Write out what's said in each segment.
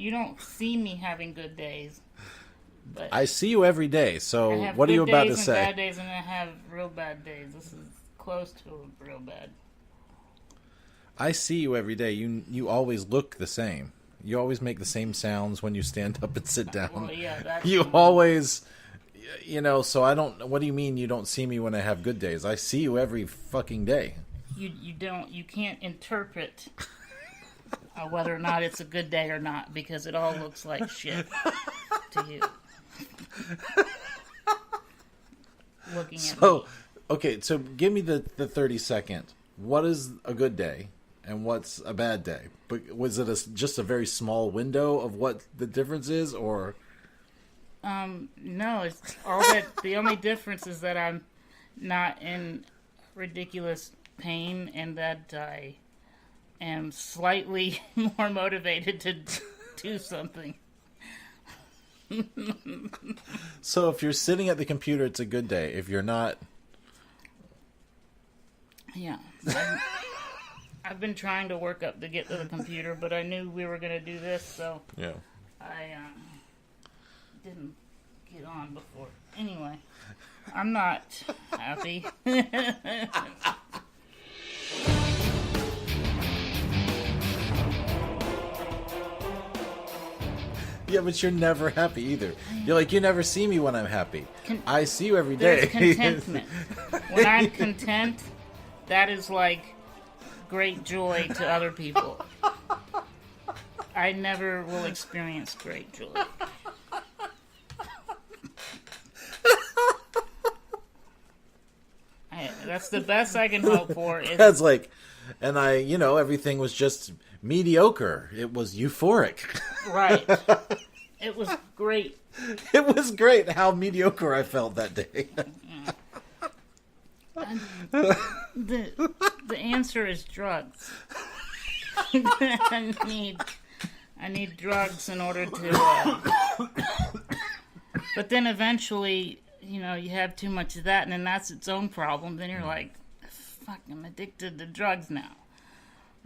you don't see me having good days. But I see you every day, so what are you about to say? I have good days and bad days, and I have real bad days. This is close to real bad. I see you every day. You always look the same. You always make the same sounds when you stand up and sit down. Well, yeah, that's you always, so I don't, what do you mean you don't see me when I have good days? I see you every fucking day. You can't interpret whether or not it's a good day or not, because it all looks like shit to you. Looking at me. Okay, so give me the 30-second. What is a good day and what's a bad day? But was it just a very small window of what the difference is, or? No, it's all that. The only difference is that I'm not in ridiculous pain and that I am slightly more motivated to do something. So if you're sitting at the computer, it's a good day. If you're not... Yeah. I've been trying to work up to get to the computer, but I knew we were going to do this, so yeah. I didn't get on before. Anyway, I'm not happy. Yeah, but you're never happy either. You're like, you never see me when I'm happy. I see you every There's day. contentment. When I'm content, that is like great joy to other people. I never will experience great joy. That's the best I can hope for. That's like, and everything was just mediocre. It was euphoric. Right. It was great. It was great how mediocre I felt that day. The answer is drugs. I need drugs in order to. But then eventually, you have too much of that, and then that's its own problem. Then you're like, "Fuck, I'm addicted to drugs now.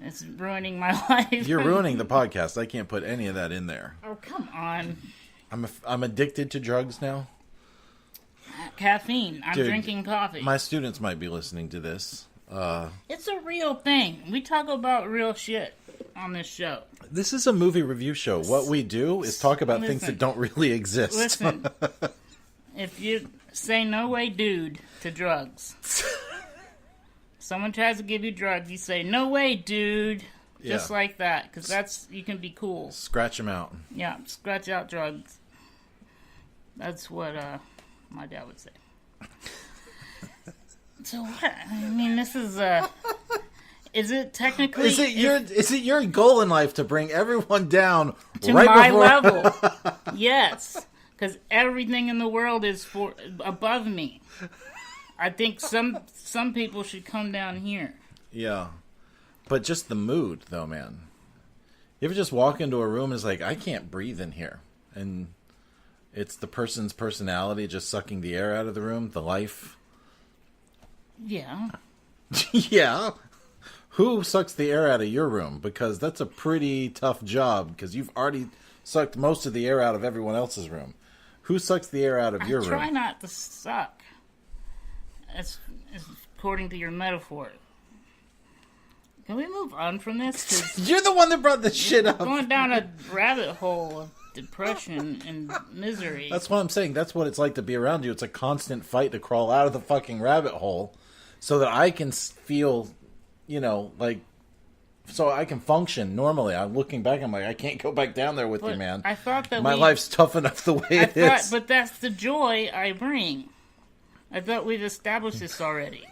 It's ruining my life." You're ruining the podcast. I can't put any of that in there. Oh, come on. I'm addicted to drugs now. Caffeine. I'm drinking coffee. My students might be listening to this. It's a real thing. We talk about real shit on this show. This is a movie review show. What we do is talk about things that don't really exist. Listen, if you say "no way, dude" to drugs, someone tries to give you drugs, you say "no way, dude," just like that, because you can be cool. Scratch them out. Yeah, scratch out drugs. That's what my dad would say. So what? I mean, this is is it technically? Is it your goal in life to bring everyone down to right my before... level? Yes, because everything in the world is above me. I think some people should come down here. Yeah, but just the mood, though, man. You ever just walk into a room and it's like, I can't breathe in here, and it's the person's personality just sucking the air out of the room, the life. Yeah. Yeah. Who sucks the air out of your room? Because that's a pretty tough job, because you've already sucked most of the air out of everyone else's room. Who sucks the air out of your room? Try not to suck. That's according to your metaphor. Can we move on from this? 'Cause you're the one that brought this shit up. Going down a rabbit hole of depression and misery. That's what I'm saying. That's what it's like to be around you. It's a constant fight to crawl out of the fucking rabbit hole so that I can feel, so I can function normally. I'm looking back, I'm like, I can't go back down there with you, man. I thought that my life's tough enough the way it is. But that's the joy I bring. I thought we've established this already.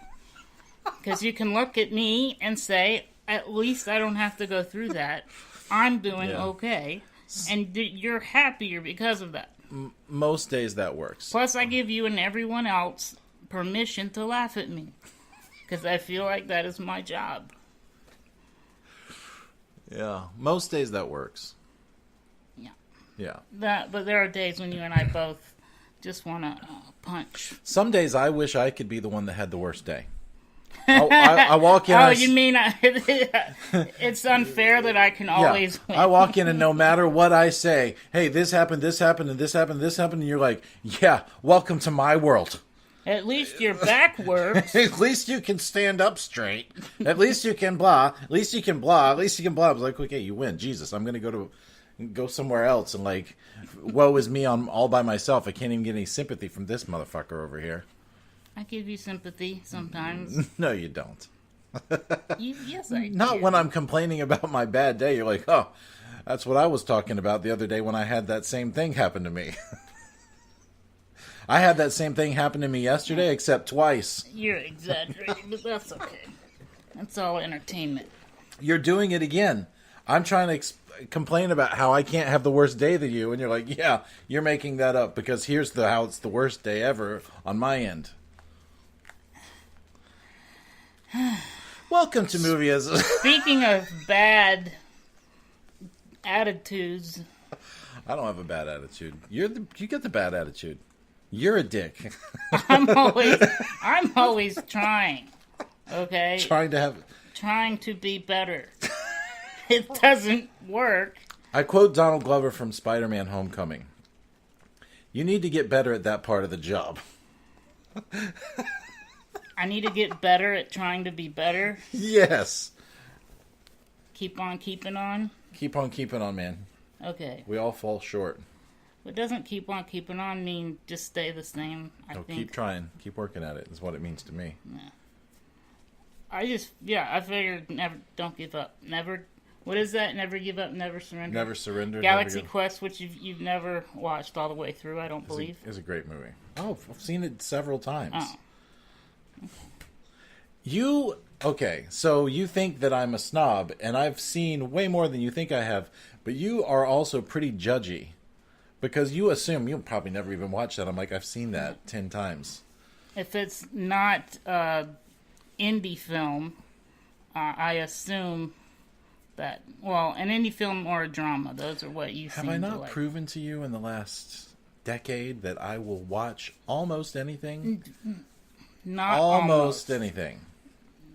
Because you can look at me and say, at least I don't have to go through that. I'm doing okay. And you're happier because of that. Most days that works. Plus, I give you and everyone else permission to laugh at me. Because I feel like that is my job. Yeah. Most days that works. Yeah. Yeah. But there are days when you and I both just want to punch. Some days I wish I could be the one that had the worst day. I walk in. Oh, you mean it's unfair that I can always win? I walk in and no matter what I say, hey, this happened, and this happened, and you're like, yeah, welcome to my world. At least you're backwards. At least you can stand up straight. At least you can blah. At least you can blah. At least you can blah. I was like, okay, you win. Jesus, I'm going to go somewhere else and like, woe is me on all by myself. I can't even get any sympathy from this motherfucker over here. I give you sympathy sometimes. No, you don't. Yes, I do. Not when I'm complaining about my bad day. You're like, oh, that's what I was talking about the other day when I had that same thing happen to me. I had that same thing happen to me yesterday, except twice. You're exaggerating, but that's okay. That's all entertainment. You're doing it again. I'm trying to complain about how I can't have the worst day than you, and you're like, yeah, you're making that up because here's how it's the worst day ever on my end. Welcome to Movieism. Speaking of bad attitudes, I don't have a bad attitude. You get the bad attitude. You're a dick. I'm always trying. Okay? Trying to be better. It doesn't work. I quote Donald Glover from Spider-Man Homecoming. You need to get better at that part of the job. I need to get better at trying to be better. Yes. Keep on keeping on. Keep on keeping on, man. Okay. We all fall short. But doesn't keep on keeping on mean just stay the same? I think. Keep trying. Keep working at it is what it means to me. Yeah. I figured don't give up. Never. What is that? Never give up, never surrender. Never surrender. Galaxy Quest, which you've never watched all the way through, I don't believe. It's a great movie. Oh, I've seen it several times. Oh. Okay, so you think that I'm a snob, and I've seen way more than you think I have, but you are also pretty judgy. Because you assume, you'll probably never even watch that. I'm like, I've seen that 10 times. If it's not indie film, I assume that, well, an indie film or a drama, those are what you seem to like. Have I not proven to you in the last decade that I will watch almost anything? Not almost anything.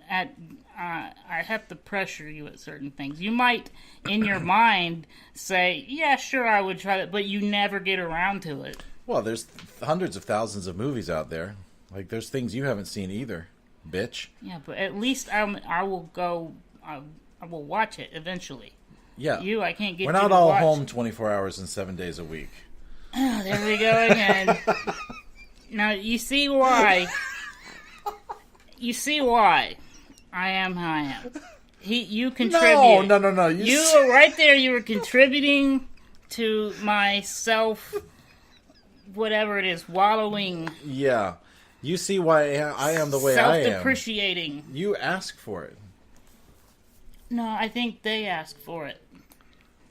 I have to pressure you at certain things. You might, in your mind, say, yeah, sure, I would try that, but you never get around to it. Well, there's hundreds of thousands of movies out there. Like, there's things you haven't seen either, bitch. Yeah, but at least I will watch it eventually. Yeah. I can't get We're you not to all watch home it. 24 hours and 7 days a week. Oh, there we go again. Now, you see why. You see why I am how I am. You contribute. No. You were right there. You were contributing to my self, whatever it is, wallowing. Yeah. You see why I am the way I am. Self-depreciating. You ask for it. No, I think they ask for it.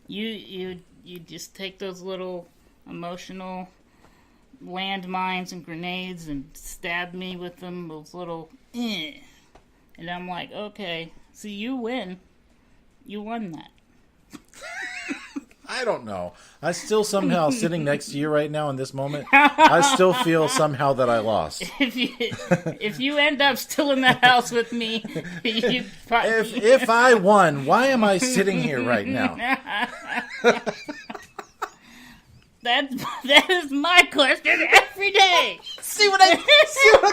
You just take those little emotional landmines and grenades and stab me with them, those little and I'm like, okay, see, you win. You won that. I don't know. I still somehow, sitting next to you right now in this moment, I still feel somehow that I lost. If you end up still in that house with me, if I won, why am I sitting here right now? That is my question every day. See what I'm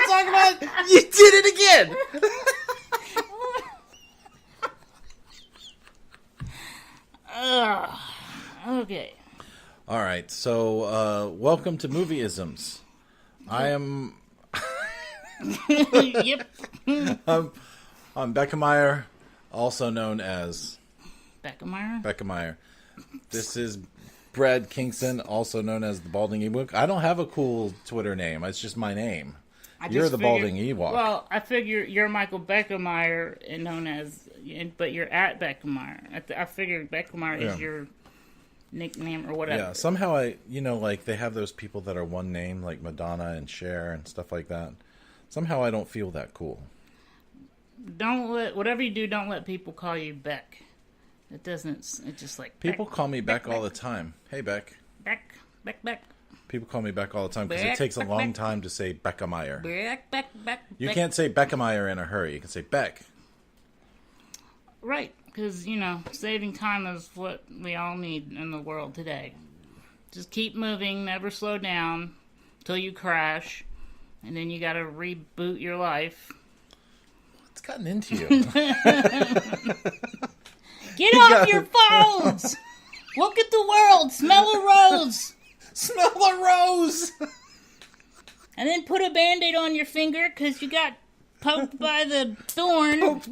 talking about? You did it again. Okay. All right. So, welcome to Movieisms. I am. Yep. I'm Becca Meyer, also known as Becca Meyer. This is Brad Kingston, also known as the Balding Ewok. I don't have a cool Twitter name. It's just my name. You're the Balding Ewok. Well, I figure you're Michael Beckemeyer, but you're at Beckemeyer. I figured Beckemeyer is your nickname or whatever. Yeah, somehow like they have those people that are one name, like Madonna and Cher and stuff like that. Somehow I don't feel that cool. Whatever you do, don't let people call you Beck. It's just like... People call me Beck all the time. Hey, Beck. Beck. People call me Beck all the time because it Beck, takes a Beck, long Beck. time to say Beckemeyer. Beck. You can't say Beckemeyer in a hurry. You can say Beck. Right, because, saving time is what we all need in the world today. Just keep moving, never slow down until you crash, and then you gotta reboot your life. What's gotten into you? Get off your phones! Look at the world! Smell a rose! Smell a rose! And then put a Band-Aid on your finger because you got poked by the thorn.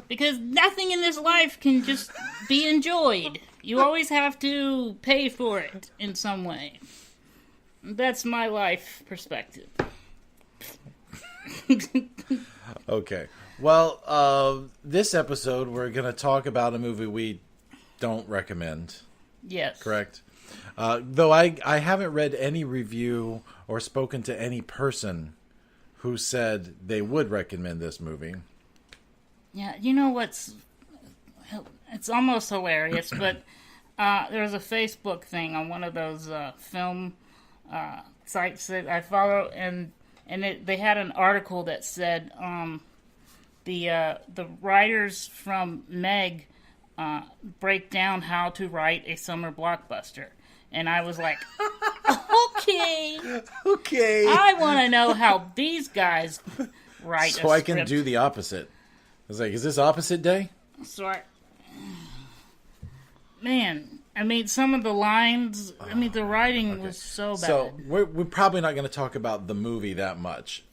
Because nothing in this life can just be enjoyed. You always have to pay for it in some way. That's my life perspective. Okay. Well, this episode we're going to talk about a movie we don't recommend. Yes. Correct? Though I haven't read any review or spoken to any person who said they would recommend this movie. Yeah, you know what's... It's almost hilarious, but there's a Facebook thing on one of those film sites that I follow, and they had an article that said the writers from Meg break down how to write a summer blockbuster. And I was like, okay. I want to know how these guys write so a I script. can do the opposite. I was like, is this opposite day? Man, I mean, some of the lines, the writing was so bad. So we're probably not going to talk about the movie that much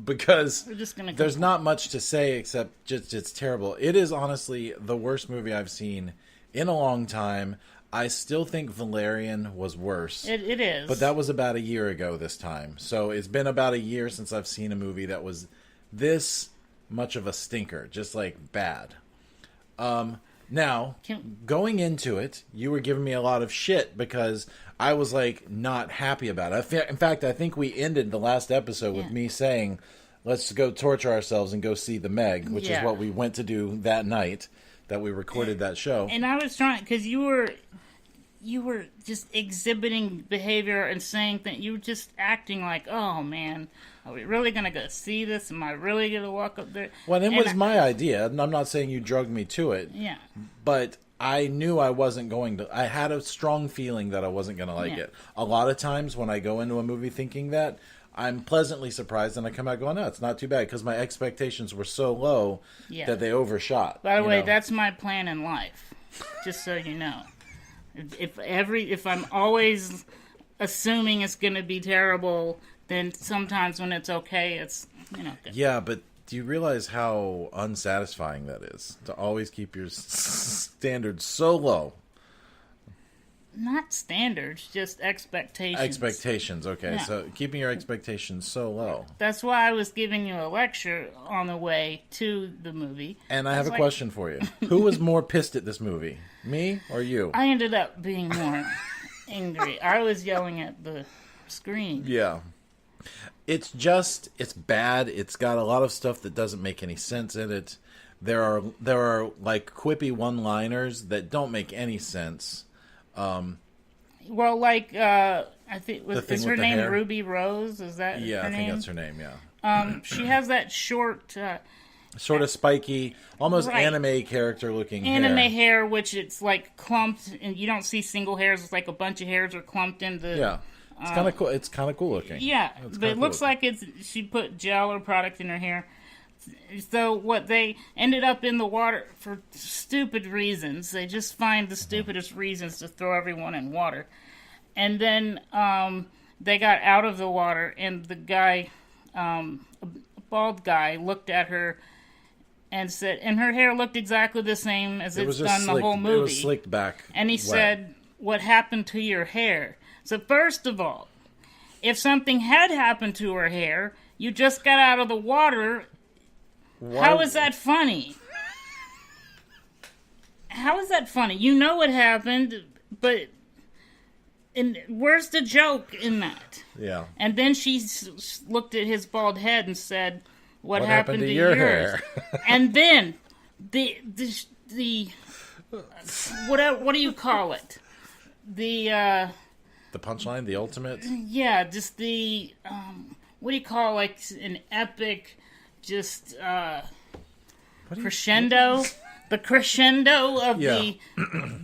because We're just gonna there's not much to say except just it's terrible. It is honestly the worst movie I've seen in a long time. I still think Valerian was worse. It is. But that was about a year ago this time. So it's been about a year since I've seen a movie that was this much of a stinker, just like bad. Now, going into it, you were giving me a lot of shit because I was like not happy about it. In fact, I think we ended the last episode with me saying, let's go torture ourselves and go see The Meg, which is what we went to do that night that we recorded that show. And I was trying, because you were just exhibiting behavior and saying that you were just acting like, oh man, are we really going to go see this? Am I really going to walk up there? Well, it was my idea, and I'm not saying you drugged me to it. Yeah. But I knew I wasn't going to. I had a strong feeling that I wasn't going to like it. A lot of times when I go into a movie thinking that, I'm pleasantly surprised, and I come out going, no, it's not too bad, because my expectations were so low that they overshot. By the way, that's my plan in life, just so you know. If I'm always assuming it's going to be terrible, then sometimes when it's okay, it's, good. Yeah, but do you realize how unsatisfying that is? To always keep your standards so low. Not standards, just expectations. Expectations, okay. Yeah. So keeping your expectations so low. That's why I was giving you a lecture on the way to the movie. And I have a question for you. Who was more pissed at this movie? Me or you? I ended up being more angry. I was yelling at the screen. Yeah. It's bad. It's got a lot of stuff that doesn't make any sense in it. There are like quippy one-liners that don't make any sense. Well, like I think is her name hair? Ruby Rose? Is that her name? Yeah, I think that's her name. Yeah. She has that short, sort of spiky, almost anime character looking hair, which it's like clumped, and you don't see single hairs. It's like a bunch of hairs are clumped into. Yeah. It's kind of cool. It's kind of cool looking. Yeah, but it looks like she put gel or product in her hair. So what they ended up in the water for stupid reasons. They just find the stupidest reasons to throw everyone in water. And then they got out of the water, and the guy, a bald guy, looked at her and said, and her hair looked exactly the same as it's done the whole movie. It was slicked back. And he said, what happened to your hair? So first of all, if something had happened to her hair, you just got out of the water. How is that funny? How is that funny? You know what happened, but where's the joke in that? Yeah. And then she looked at his bald head and said, "What happened to your yours?" hair? And then the what do you call it? The the punchline, the ultimate. Yeah, just the what do you call like an epic, just crescendo. The crescendo of the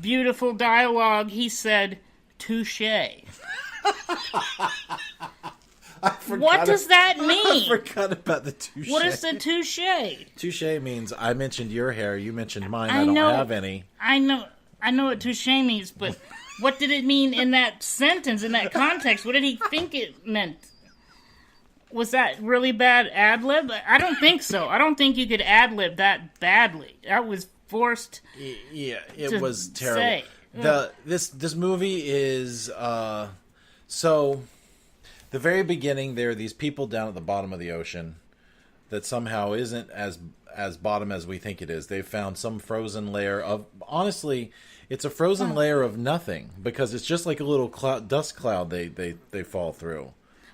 beautiful dialogue. He said, "Touché." What does that mean? I forgot about the touche. What is the touche? Touche means I mentioned your hair, you mentioned mine. I don't have any. I know what touche means, but what did it mean in that sentence, in that context? What did he think it meant? Was that really bad ad-lib? I don't think so. I don't think you could ad-lib that badly. That was forced. Yeah, it was terrible. This movie is so. The very beginning, there are these people down at the bottom of the ocean that somehow isn't as bottom as we think it is. They've found some frozen layer of... Honestly, it's a frozen layer of nothing, because it's just like a little dust cloud they fall through.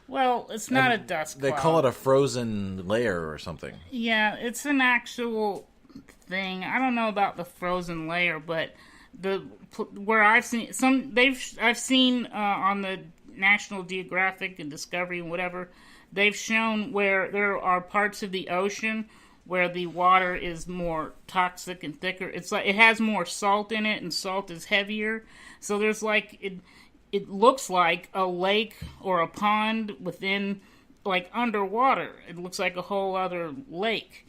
Well, it's not a dust cloud. They call it a frozen layer or something. Yeah, it's an actual thing. I don't know about the frozen layer, but where I've seen I've seen on the National Geographic and Discovery and whatever, they've shown where there are parts of the ocean where the water is more toxic and thicker. It's like it has more salt in it, and salt is heavier. So there's like it looks like a lake or a pond within, like, underwater. It looks like a whole other lake.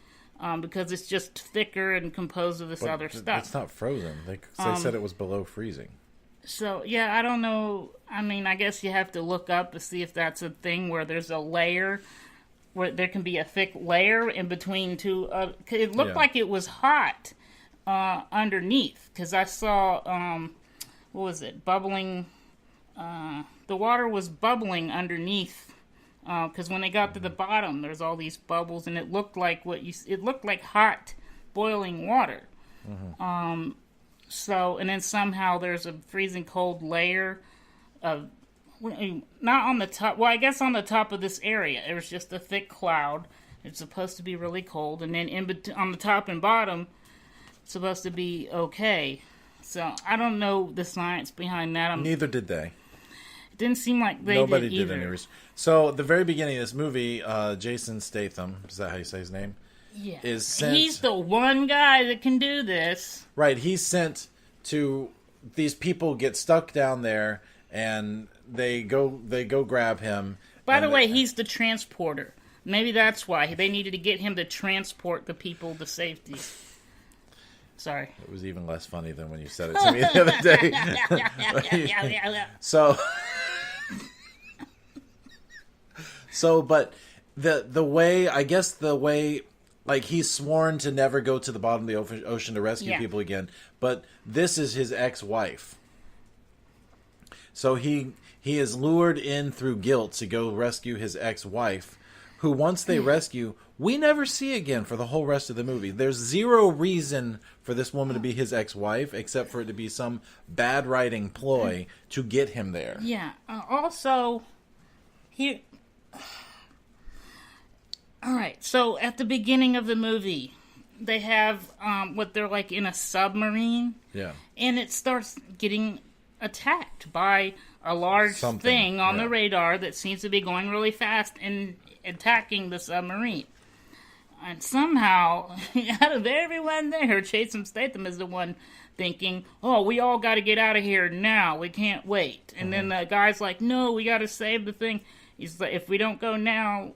Because it's just thicker and composed of this other stuff. It's not frozen. They said it was below freezing. So, yeah, I don't know. I mean, I guess you have to look up to see if that's a thing where there's a layer, where there can be a thick layer in between two. It looked like it was hot underneath, because I saw, what was it, bubbling. The water was bubbling underneath, because when they got to the bottom, there's all these bubbles, and it looked like it looked like hot, boiling water. Mm-hmm. So, and then somehow there's a freezing cold layer of, not on the top, well, I guess on the top of this area, there's just a thick cloud. It's supposed to be really cold, and then on the top and bottom, it's supposed to be okay. So, I don't know the science behind that. Neither did they. It didn't seem like Nobody did either. Any research. So, at the very beginning of this movie, Jason Statham, is that how you say his name? Yeah. Is sent... He's the one guy that can do this. Right, he's sent to... These people get stuck down there, and they go grab him. By the way, he's the transporter. Maybe that's why. They needed to get him to transport the people to safety. Sorry. It was even less funny than when you said it to me the other day. So, but the way, like, he's sworn to never go to the bottom of the ocean to rescue people again, but this is his ex-wife. So he is lured in through guilt to go rescue his ex-wife, who once they rescue, we never see again for the whole rest of the movie. There's zero reason for this woman to be his ex-wife, except for it to be some bad writing ploy to get him there. Yeah. Also, here... All right, so at the beginning of the movie, they have what they're like in a submarine. Yeah. And it starts getting attacked by a large thing on the radar that seems to be going really fast and attacking the submarine. And somehow, out of everyone there, Jason Statham is the one thinking, oh, we all got to get out of here now. We can't wait. And then the guy's like, no, we got to save the thing. He's like, if we don't go now...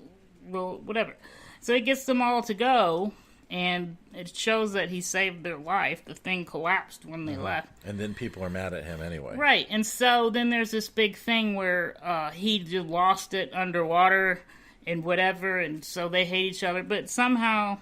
well, whatever. So he gets them all to go, and it shows that he saved their life. The thing collapsed when they left. And then people are mad at him anyway. Right, and so then there's this big thing where he just lost it underwater and whatever, and so they hate each other. But somehow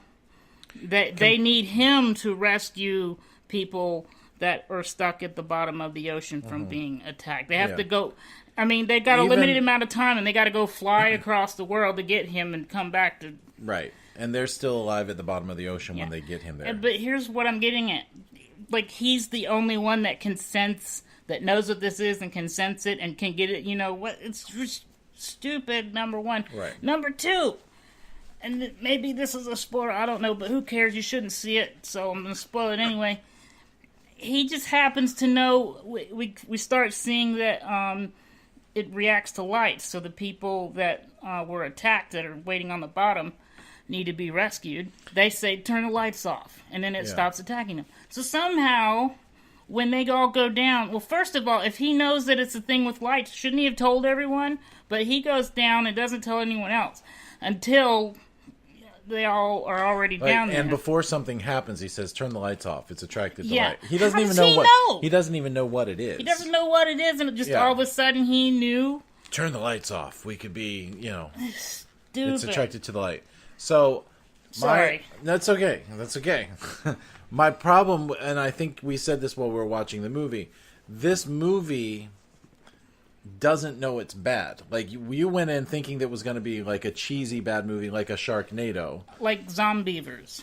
they need him to rescue people that are stuck at the bottom of the ocean from being attacked. They have to go... I mean, they got a limited amount of time, and they got to go fly across the world to get him and come back to... Right. And they're still alive at the bottom of the ocean when they get him there. But here's what I'm getting at. Like, he's the only one that can sense, that knows what this is and can sense it and can get it, you know, what? It's just stupid, number one. Right. Number two, and maybe this is a spoiler, I don't know, but who cares? You shouldn't see it, so I'm going to spoil it anyway. He just happens to know, we start seeing that... it reacts to light. So the people that were attacked that are waiting on the bottom need to be rescued. They say, turn the lights off. And then it stops attacking them. So somehow, when they all go down... Well, first of all, if he knows that it's a thing with lights, shouldn't he have told everyone? But he goes down and doesn't tell anyone else until they all are already down there. And before something happens, he says, turn the lights off. It's attracted to Yeah. light. He doesn't How even does know he what know? He doesn't even know what it is. He doesn't know what it is, and it just all of a sudden he knew. Turn the lights off. We could be, Stupid. it's attracted to the light. So, Sorry. That's okay. That's okay. My problem, and I think we said this while we were watching the movie, this movie doesn't know it's bad. Like, you went in thinking that it was going to be like a cheesy bad movie, like a Sharknado. Like Zombievers.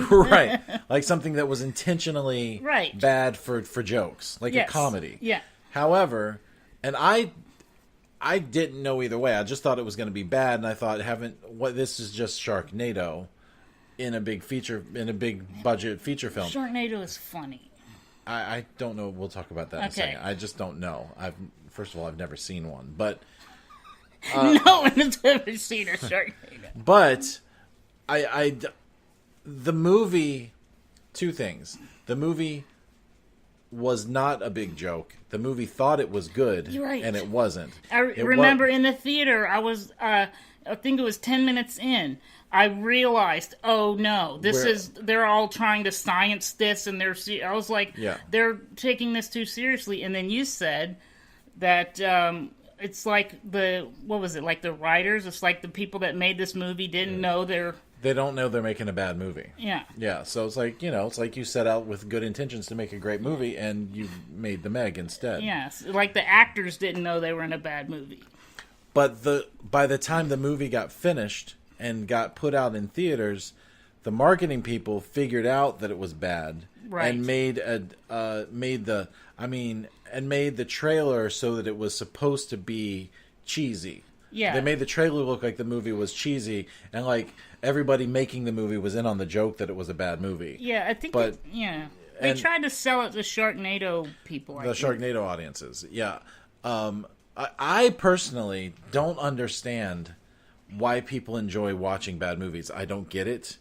Right. Like something that was intentionally bad for jokes. Like a comedy. Yeah. However, and I didn't know either way. I just thought it was going to be bad, and I thought, this is just Sharknado in a big budget feature film. Sharknado is funny. I don't know. We'll talk about that in a second. I just don't know. First of all, I've never seen one, but no one has ever seen a Sharknado. But the movie, two things. The movie was not a big joke. The movie thought it was good, and it wasn't. I remember in the theater, I was, I think it was 10 minutes in, I realized, oh no, they're all trying to science this, and I was like, they're taking this too seriously. And then you said that it's like like the writers, it's like the people that made this movie didn't know they don't know they're making a bad movie. Yeah. Yeah, so it's like, it's like you set out with good intentions to make a great movie, and you made the Meg instead. Yes, like the actors didn't know they were in a bad movie. But by the time the movie got finished and got put out in theaters, the marketing people figured out that it was bad, and made the trailer so that it was supposed to be cheesy. Yeah. They made the trailer look like the movie was cheesy, and like everybody making the movie was in on the joke that it was a bad movie. Yeah, I think they tried to sell it to Sharknado people. Sharknado audiences. Yeah. I personally don't understand why people enjoy watching bad movies. I don't get it.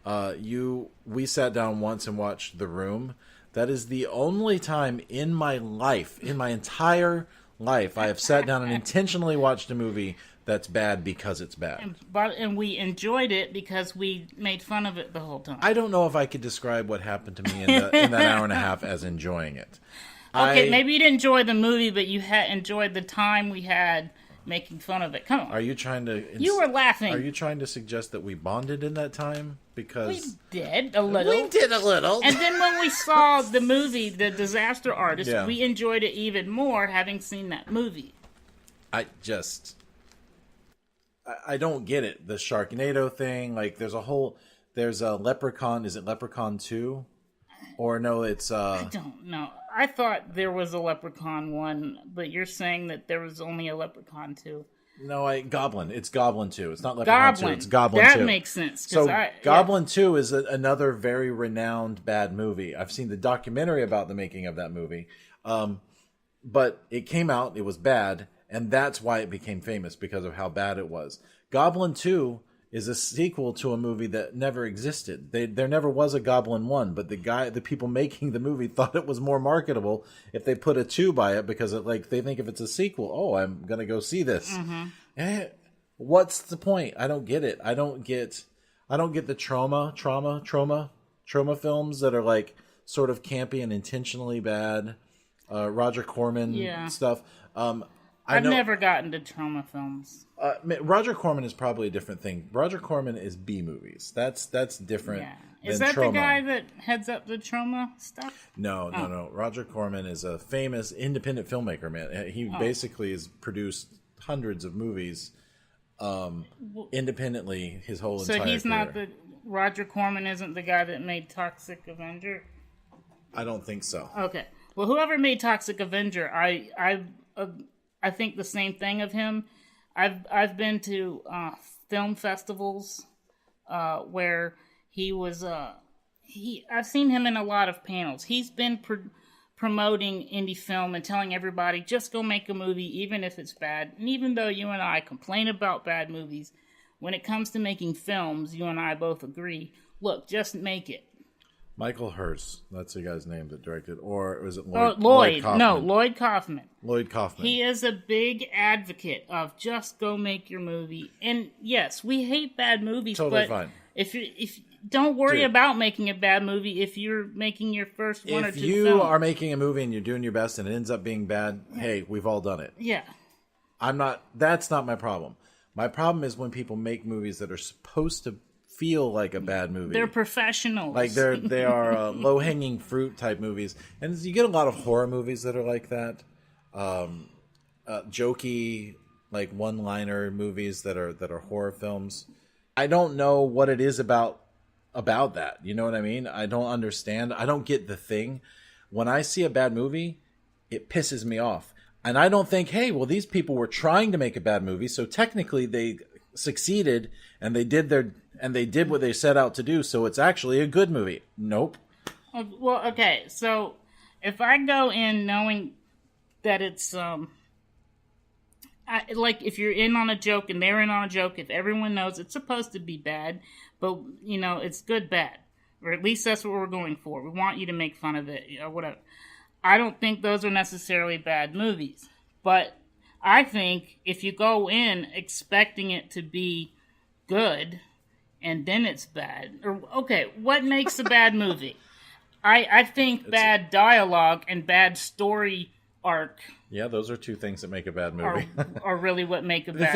We sat down once and watched The Room. That is the only time in my life, in my entire life, I have sat down and intentionally watched a movie that's bad because it's bad. And we enjoyed it because we made fun of it the whole time. I don't know if I could describe what happened to me in that hour and a half as enjoying it. Okay, maybe you didn't enjoy the movie, but you enjoyed the time we had making fun of it. Come on. Are you trying to... You were laughing. Are you trying to suggest that we bonded in that time? Because... We did a little. We did a little. And then when we saw the movie, The Disaster Artist, we enjoyed it even more having seen that movie. I don't get it. The Sharknado thing, like there's a Leprechaun. Is it Leprechaun 2? Or no, it's... I don't know. I thought there was a Leprechaun 1, but you're saying that there was only a Leprechaun 2. No, Goblin. It's Goblin 2. It's not Leprechaun 2. It's Goblin 2. That makes sense. So Goblin 2 is another very renowned bad movie. I've seen the documentary about the making of that movie. But it came out, it was bad, and that's why it became famous, because of how bad it was. Goblin 2 is a sequel to a movie that never existed. There never was a Goblin 1, but the people making the movie thought it was more marketable if they put a 2 by it, because they think if it's a sequel, oh, I'm going to go see this. Mm-hmm. What's the point? I don't get it. I don't get the trauma films that are like sort of campy and intentionally bad. Roger Corman stuff. I've never gotten to trauma films. Roger Corman is probably a different thing. Roger Corman is B movies. That's different. Yeah. Is that trauma. The guy that heads up the trauma stuff? No. Roger Corman is a famous independent filmmaker, man. He basically has produced hundreds of movies independently his whole entire career. So he's not Roger Corman isn't the guy that made Toxic Avenger? I don't think so. Okay. Well, whoever made Toxic Avenger, I think the same thing of him. I've been to film festivals where he was. I've seen him in a lot of panels. He's been promoting indie film and telling everybody, just go make a movie, even if it's bad. And even though you and I complain about bad movies, when it comes to making films, you and I both agree, look, just make it. Michael Hurst, that's the guy's name that directed, or was it Lloyd? Lloyd Kaufman? No, Lloyd Kaufman. Lloyd Kaufman. He is a big advocate of just go make your movie. And yes, we hate bad movies, totally but fine. If don't worry Dude, about making a bad movie if you're making your first one or two If you films. are making a movie and you're doing your best and it ends up being bad, hey, we've all done it. Yeah. That's not my problem. My problem is when people make movies that are supposed to feel like a bad movie. They're professionals. Like they are low-hanging fruit type movies. And you get a lot of horror movies that are like that. Jokey, like one-liner movies that are horror films. I don't know what it is about that. You know what I mean? I don't understand. I don't get the thing. When I see a bad movie, it pisses me off. And I don't think, hey, well, these people were trying to make a bad movie, so technically they succeeded and they did what they set out to do, so it's actually a good movie. Nope. Well, okay, so if I go in knowing that it's like if you're in on a joke and they're in on a joke, if everyone knows it's supposed to be bad, but it's good bad, or at least that's what we're going for. We want you to make fun of it, whatever. I don't think those are necessarily bad movies, but I think if you go in expecting it to be good and then it's bad, or okay, what makes a bad movie? I think bad dialogue and bad story arc. Yeah, those are two things that make a bad movie. are really what make a bad movie.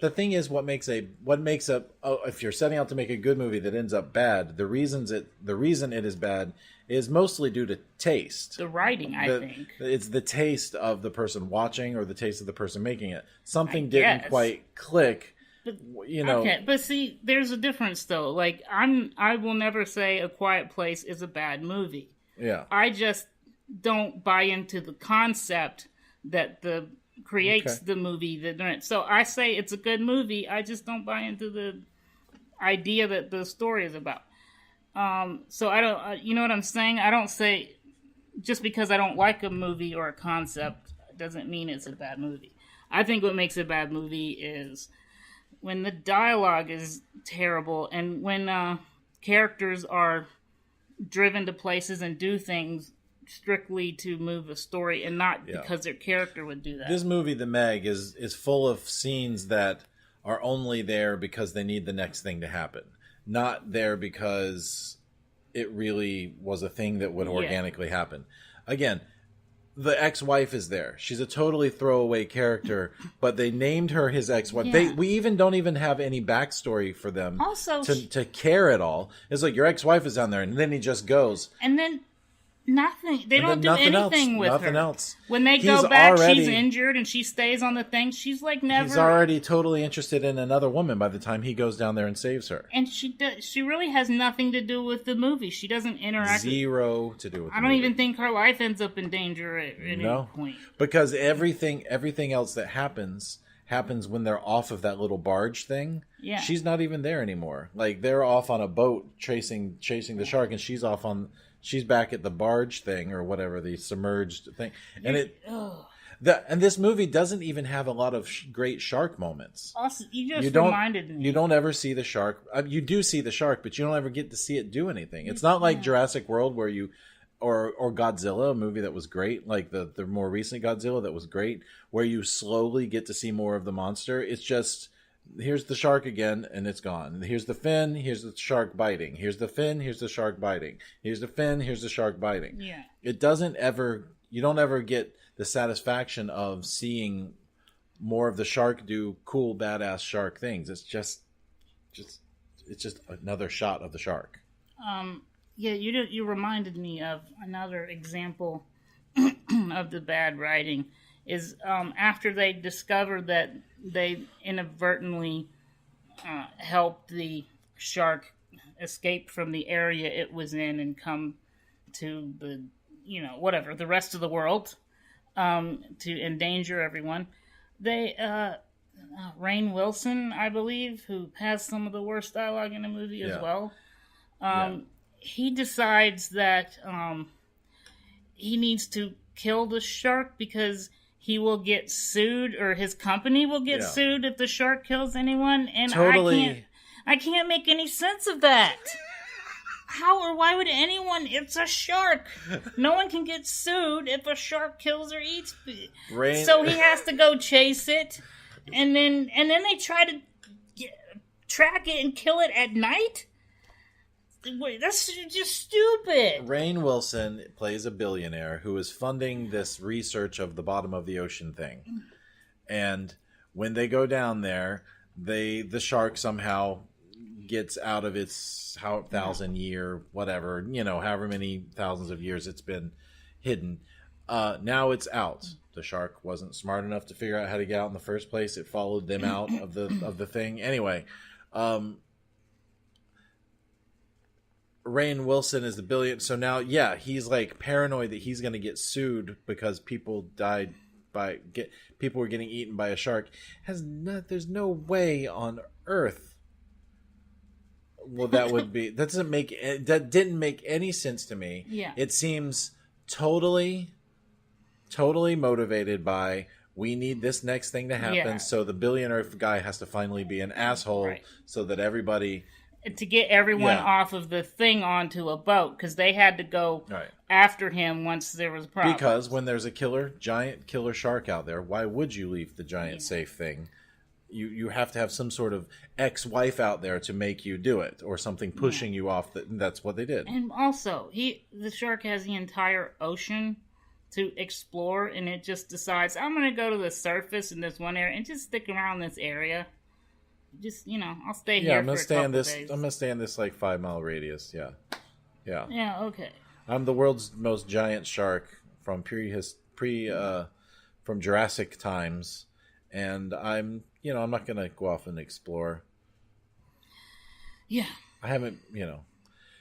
The thing is what makes if you're setting out to make a good movie that ends up bad, the reason it is bad is mostly due to taste. The writing, I think. It's the taste of the person watching or the taste of the person making it. Something didn't quite click. Okay, but see, there's a difference though. Like I will never say A Quiet Place is a bad movie. Yeah. I just don't buy into the concept that creates the movie. So I say it's a good movie. I just don't buy into the idea that the story is about. So I don't. You know what I'm saying? I don't say just because I don't like a movie or a concept doesn't mean it's a bad movie. I think what makes a bad movie is when the dialogue is terrible and when characters are driven to places and do things strictly to move a story and not because their character would do that. This movie, The Meg, is full of scenes that are only there because they need the next thing to happen. Not there because it really was a thing that would organically happen. Again, the ex-wife is there. She's a totally throwaway character, but they named her his ex-wife. Yeah. We don't even have any backstory for them Also, to care at all. It's like your ex-wife is down there, and then he just goes. And then nothing. They don't do anything with her. Nothing else. When they go back, she's injured and she stays on the thing. She's like never. He's already totally interested in another woman by the time he goes down there and saves her. And she really has nothing to do with the movie. She doesn't interact. Zero to do with. I don't even think her life ends up in danger at any point. Because everything else that happens when they're off of that little barge thing. Yeah. She's not even there anymore. Like they're off on a boat chasing the shark, and she's back at the barge thing or whatever, the submerged thing. And and this movie doesn't even have a lot of great shark moments. Also, you reminded me. You don't ever see the shark. You do see the shark, but you don't ever get to see it do anything. It's not like Jurassic World where or Godzilla, a movie that was great, like the more recent Godzilla that was great, where you slowly get to see more of the monster. It's just, here's the shark again, and it's gone. Here's the fin, here's the shark biting. Here's the fin, here's the shark biting. Here's the fin, here's the shark biting. Yeah. You don't ever get the satisfaction of seeing more of the shark do cool, badass shark things. It's just another shot of the shark. Yeah, you reminded me of another example of the bad writing is after they discovered that they inadvertently helped the shark escape from the area it was in and come to the, the rest of the world to endanger everyone. They, Rainn Wilson, I believe, who has some of the worst dialogue in the movie as well, he decides that he needs to kill the shark because he will get sued, or his company will get sued if the shark kills anyone. And totally. I can't make any sense of that. How or why would anyone? It's a shark. No one can get sued if a shark kills or eats. So he has to go chase it, and then they try to track it and kill it at night. Wait, that's just stupid. Rainn Wilson plays a billionaire who is funding this research of the bottom of the ocean thing, and when they go down there, the shark somehow gets out of its 1,000-year whatever, however many thousands of years it's been hidden. Now it's out. The shark wasn't smart enough to figure out how to get out in the first place. It followed them out of the thing. Anyway, Rainn Wilson is the billionaire. So now, he's like paranoid that he's going to get sued because people died people were getting eaten by a shark. There's no way on earth. Well, that didn't make any sense to me. Yeah. It seems totally motivated by, we need this next thing to happen, so the billionaire guy has to finally be an asshole, so that everybody... To get everyone off of the thing onto a boat, because they had to go after him once there was a problem. Because when there's a giant killer shark out there, why would you leave the giant safe thing? You have to have some sort of ex-wife out there to make you do it, or something pushing you off. That's what they did. And also, the shark has the entire ocean to explore, and it just decides, I'm going to go to the surface in this one area and just stick around this area. Just, I'll stay here for a couple days. I'm going to stay in this 5-mile radius. Yeah. Yeah, okay. I'm the world's most giant shark from from Jurassic times, and I'm not going to go off and explore. Yeah. I haven't,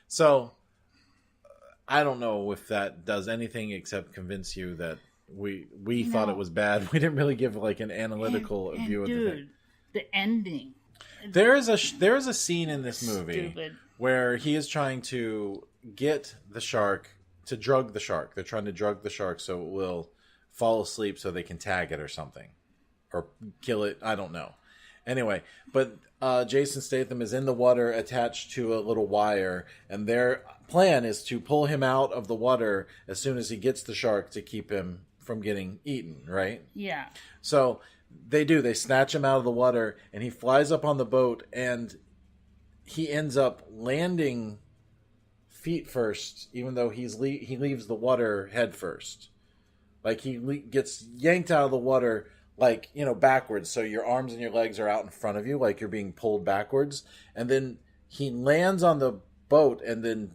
So, I don't know if that does anything except convince you that we thought it was bad. We didn't really give an analytical view of the thing. The ending. There is a scene in this movie where he is trying to get the shark, to drug the shark. They're trying to drug the shark so it will fall asleep so they can tag it or something. Or kill it, I don't know. Anyway, but Jason Statham is in the water attached to a little wire, and their plan is to pull him out of the water as soon as he gets the shark to keep him from getting eaten, right? Yeah. So they snatch him out of the water, and he flies up on the boat, and he ends up landing feet first, even though he leaves the water head first. He gets yanked out of the water backwards, so your arms and your legs are out in front of you, like you're being pulled backwards. And then he lands on the boat, and then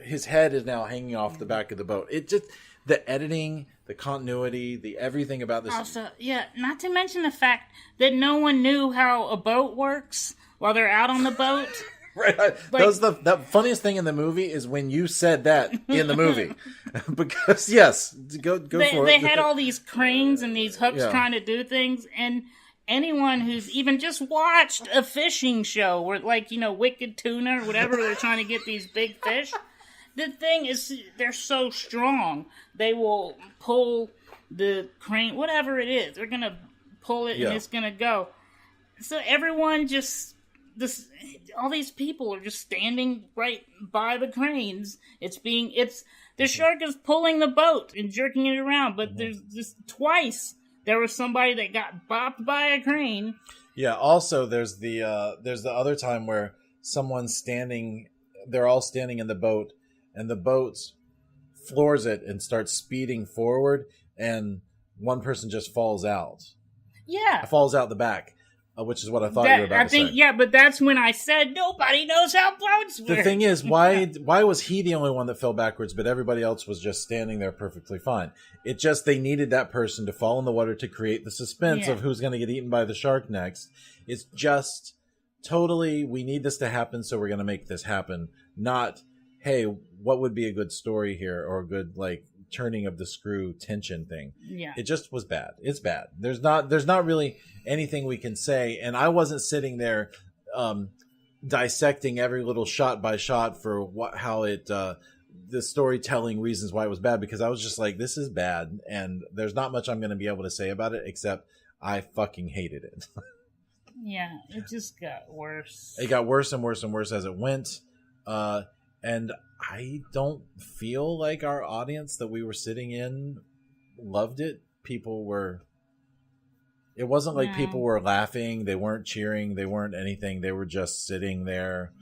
his head is now hanging off the back of the boat. It just, the editing, the continuity, the everything about this. Also, not to mention the fact that no one knew how a boat works while they're out on the boat. Right. That was the funniest thing in the movie is when you said that in the movie. Because, yes, go for it. They had all these cranes and these hooks trying to do things, and anyone who's even just watched a fishing show where, Wicked Tuna or whatever, they're trying to get these big fish. The thing is, they're so strong, they will pull the crane, whatever it is. They're going to pull it and it's going to go. So everyone just... all these people are just standing right by the cranes. The shark is pulling the boat and jerking it around, but there's just twice there was somebody that got bopped by a crane. Yeah. Also, there's the other time where someone's standing. They're all standing in the boat, and the boat floors it and starts speeding forward, and one person just falls out. Yeah, falls out the back. Which is what I thought you were about to say. Yeah, but that's when I said nobody knows how boats work. The thing is, why was he the only one that fell backwards, but everybody else was just standing there perfectly fine? It just, they needed that person to fall in the water to create the suspense of who's going to get eaten by the shark next. It's just totally, we need this to happen, so we're going to make this happen. Not, hey, what would be a good story here, or a good, turning of the screw tension thing. Yeah. It just was bad. It's bad. There's not really anything we can say, and I wasn't sitting there dissecting every little shot by shot for how it the storytelling reasons why it was bad, because I was just like, this is bad, and there's not much I'm going to be able to say about it except I fucking hated it. Yeah, it just got worse. It got worse and worse and worse as it went. And I don't feel like our audience that we were sitting in loved it. It wasn't like people were laughing. They weren't cheering. They weren't anything. They were just sitting there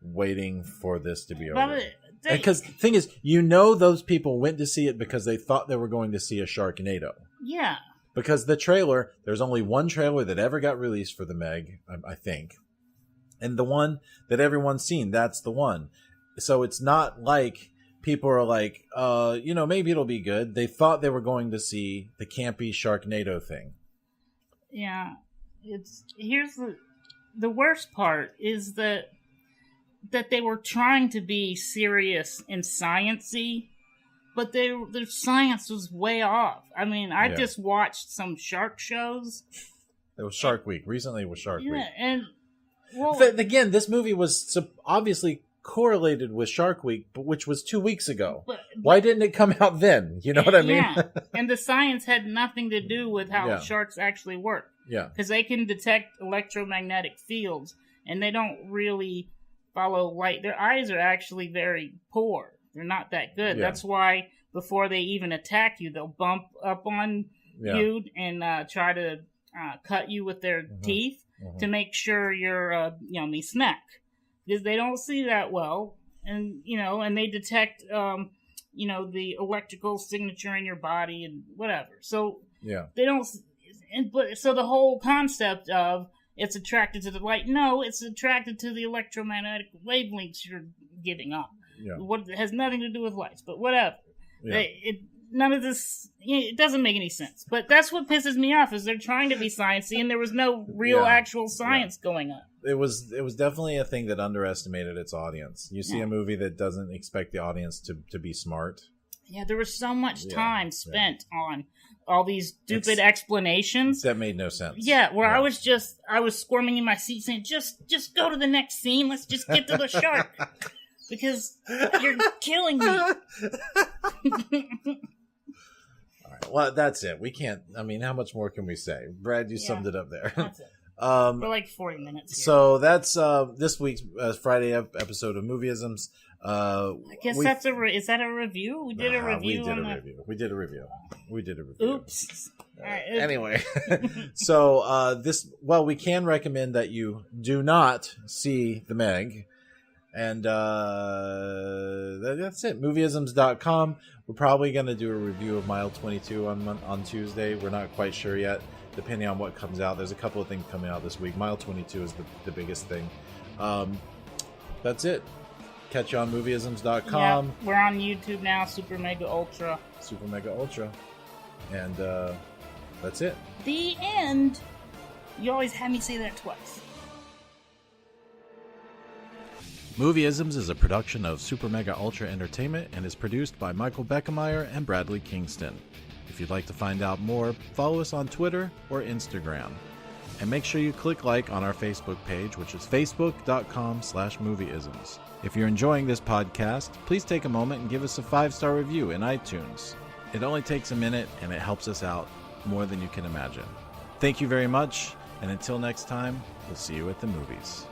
waiting for this to be over. Because the thing is, those people went to see it because they thought they were going to see a Sharknado. Yeah. Because the trailer, there's only one trailer that ever got released for the Meg, I think. And the one that everyone's seen, that's the one. So it's not like people are like, maybe it'll be good. They thought they were going to see the campy Sharknado thing. Yeah. Here's the worst part is that they were trying to be serious and sciencey, but their science was way off. I mean, I just watched some shark shows. It was Shark Week. Recently it was Shark Week. And again, this movie was obviously correlated with Shark Week, which was 2 weeks ago. Why didn't it come out then? You know what I mean? Yeah. And the science had nothing to do with how sharks actually work. Yeah. Because they can detect electromagnetic fields, and they don't really follow light. Their eyes are actually very poor. They're not that good. Yeah. That's why before they even attack you, they'll bump up on you and try to cut you with their teeth to make sure you're a yummy snack. Because they don't see that well, and and they detect the electrical signature in your body and whatever. So they don't. So the whole concept of it's attracted to the light. No, it's attracted to the electromagnetic wavelengths you're giving off. Yeah. It has nothing to do with lights, but whatever. Yeah. None of this, it doesn't make any sense. But that's what pisses me off, is they're trying to be sciencey, and there was no real actual science going on. It was definitely a thing that underestimated its audience. You see a movie that doesn't expect the audience to be smart. Yeah, there was so much time spent on all these stupid explanations that made no sense. Yeah, where I was squirming in my seat saying, just go to the next scene. Let's just get to the shark. Because you're killing me. All right, well, that's it. We can't. I mean, how much more can we say? Brad, you summed it up there. That's it. We're like 40 minutes here. So that's this week's Friday episode of Movieisms. I guess is that a review? We did a review. We did a review. Oops. All right. Anyway, so we can recommend that you do not see the Meg. And that's it. Movieisms.com. We're probably going to do a review of Mile 22 on Tuesday. We're not quite sure yet, depending on what comes out. There's a couple of things coming out this week. Mile 22 is the biggest thing. That's it. Catch you on Movieisms.com. Yeah, we're on YouTube now. Super Mega Ultra. And that's it. The end. You always have me say that twice. Movieisms is a production of Super Mega Ultra Entertainment and is produced by Michael Beckemeyer and Bradley Kingston. If you'd like to find out more, follow us on Twitter or Instagram. And make sure you click like on our Facebook page, which is facebook.com/movieisms. If you're enjoying this podcast, please take a moment and give us a 5-star review in iTunes. It only takes a minute and it helps us out more than you can imagine. Thank you very much, and until next time, we'll see you at the movies.